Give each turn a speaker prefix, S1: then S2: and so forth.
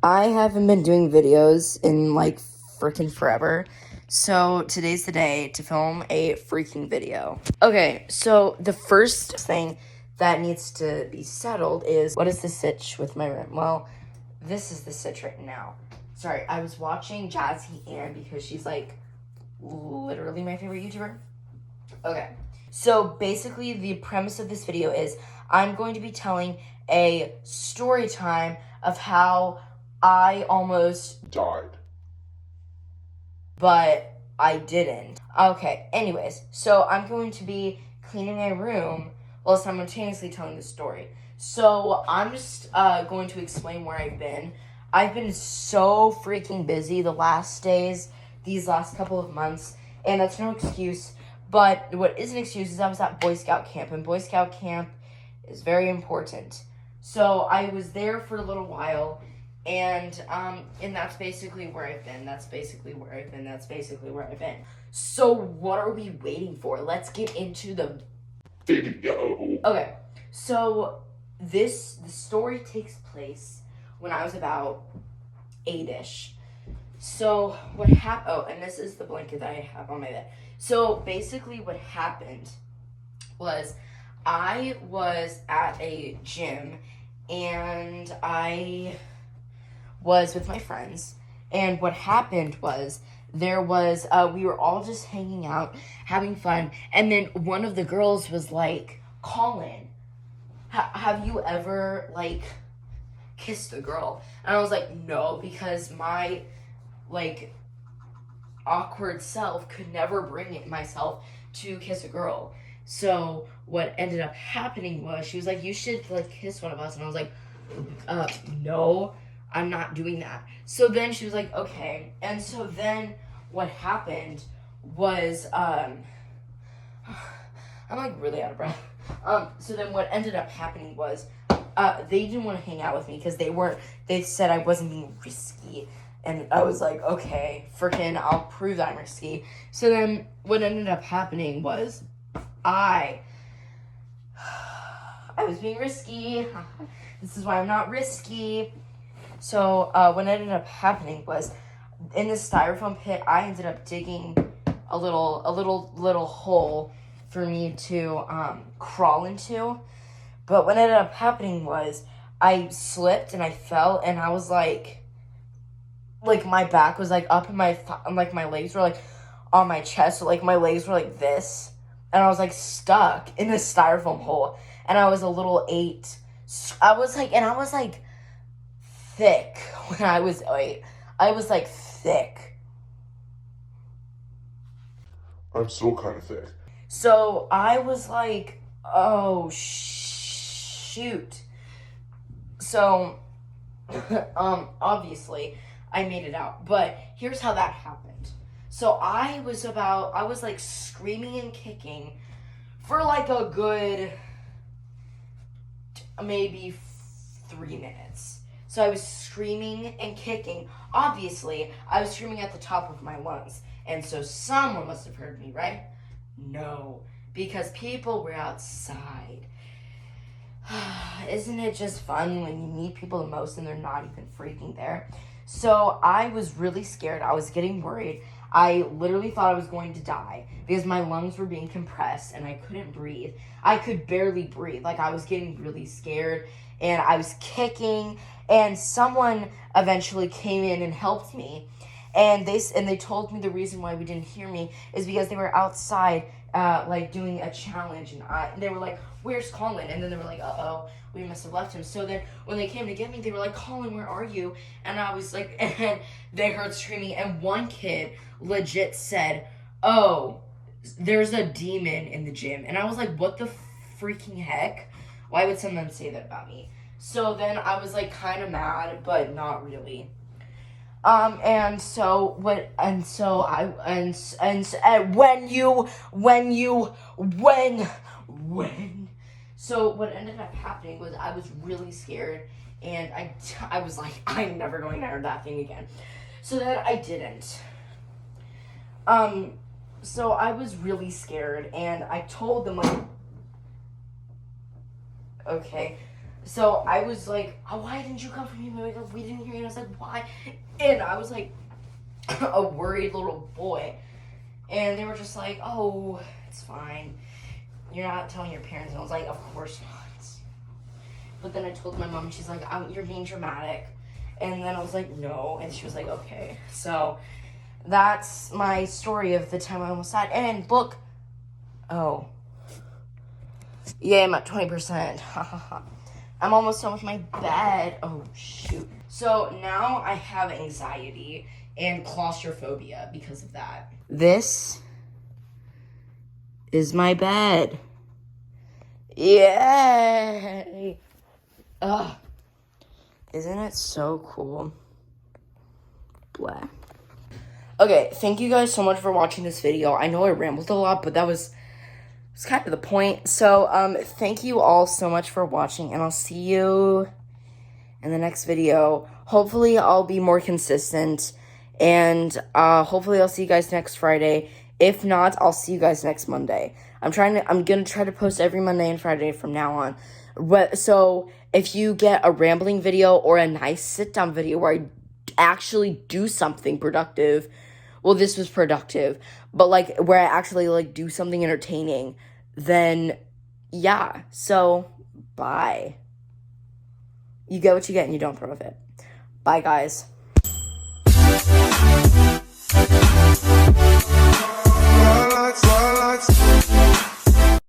S1: I haven't been doing videos in like freaking forever. So today's the day to film a freaking video. Okay, so the first thing that needs to be settled is, what is the sitch with my room? Well, this is the sitch right now. Sorry, I was watching Jazzy Ann because she's like literally my favorite YouTuber. Okay, so basically the premise of this video is I'm going to be telling a story time of how I almost
S2: died.
S1: but I didn't. Okay, anyways, so I'm going to be cleaning my room while simultaneously telling the story. So I'm just going to explain where I've been. I've been so freaking busy the last days, these last couple of months, and that's no excuse. But what is an excuse is I was at Boy Scout camp, and Boy Scout camp is very important. So I was there for a little while, and that's basically where I've been. That's basically where I've been. So what are we waiting for? Let's get into the
S2: Video.
S1: Okay. So the story takes place when I was about 8-ish. So what happened? Oh, and this is the blanket that I have on my bed. So basically what happened was I was at a gym and I was with my friends, and what happened was we were all just hanging out, having fun, and then one of the girls was like, Colin, have you ever like kissed a girl? And I was like, no, because my like awkward self could never bring it myself to kiss a girl. So what ended up happening was she was like, you should like kiss one of us, and I was like, no, I'm not doing that. So then she was like, okay. And so then what happened was, I'm like really out of breath. So then what ended up happening was, they didn't want to hang out with me because they said I wasn't being risky. And I was like, okay, freaking, I'll prove that I'm risky. So then what ended up happening was I was being risky. This is why I'm not risky. So what ended up happening was, in this styrofoam pit, I ended up digging a little hole for me to crawl into. But what ended up happening was I slipped and I fell, and I was like my back was like up, and my legs were like on my chest, so like my legs were like this, and I was like stuck in this styrofoam hole, and I was a little 8. I was like thick when I was 8. I was like thick.
S2: I'm still kind of thick.
S1: So I was like, oh shoot. So obviously I made it out. But here's how that happened. So I was like screaming and kicking for like a good maybe 3 minutes. So I was screaming and kicking. Obviously, I was screaming at the top of my lungs. And so someone must have heard me, right? No, because people were outside. Isn't it just fun when you meet people the most and they're not even freaking there? So I was really scared. I was getting worried. I literally thought I was going to die because my lungs were being compressed and I couldn't breathe. I could barely breathe. Like, I was getting really scared, and I was kicking, and someone eventually came in and helped me. And they told me the reason why we didn't hear me is because they were outside like doing a challenge, and they were like, where's Colin? And then they were like, uh-oh, we must have left him. So then when they came to get me, they were like, Colin, where are you? And I was like, and they heard screaming, and one kid legit said, oh, there's a demon in the gym. And I was like, what the freaking heck? Why would someone say that about me? So then I was like kind of mad, but not really. And so what, and so I, and when, so what ended up happening was I was really scared, and I was like, I'm never going to earn that thing again. So then I didn't. So I was really scared, and I told them, like, okay, So I was like, oh, why didn't you come for me? We didn't hear you. And I was like, why? And I was like a worried little boy. And they were just like, oh, it's fine. You're not telling your parents. And I was like, of course not. But then I told my mom, she's like, you're being dramatic. And then I was like, no. And she was like, okay. So that's my story of the time I almost died. And look. Oh. Yeah, I'm at 20%. I'm almost done with my bed. Oh, shoot. So now I have anxiety and claustrophobia because of that. This is my bed. Yay! Ugh. Isn't it so cool? Blah. Okay, thank you guys so much for watching this video. I know I rambled a lot, but that was kind of the point. So, thank you all so much for watching, and I'll see you in the next video. Hopefully, I'll be more consistent, and hopefully, I'll see you guys next Friday. If not, I'll see you guys next Monday. I'm gonna try to post every Monday and Friday from now on. So, if you get a rambling video or a nice sit-down video where I actually do something productive, well, this was productive, but, like, where I actually, like, do something entertaining, then, yeah. So, bye. You get what you get and you don't throw a fit. Bye, guys.
S2: Lights, lights.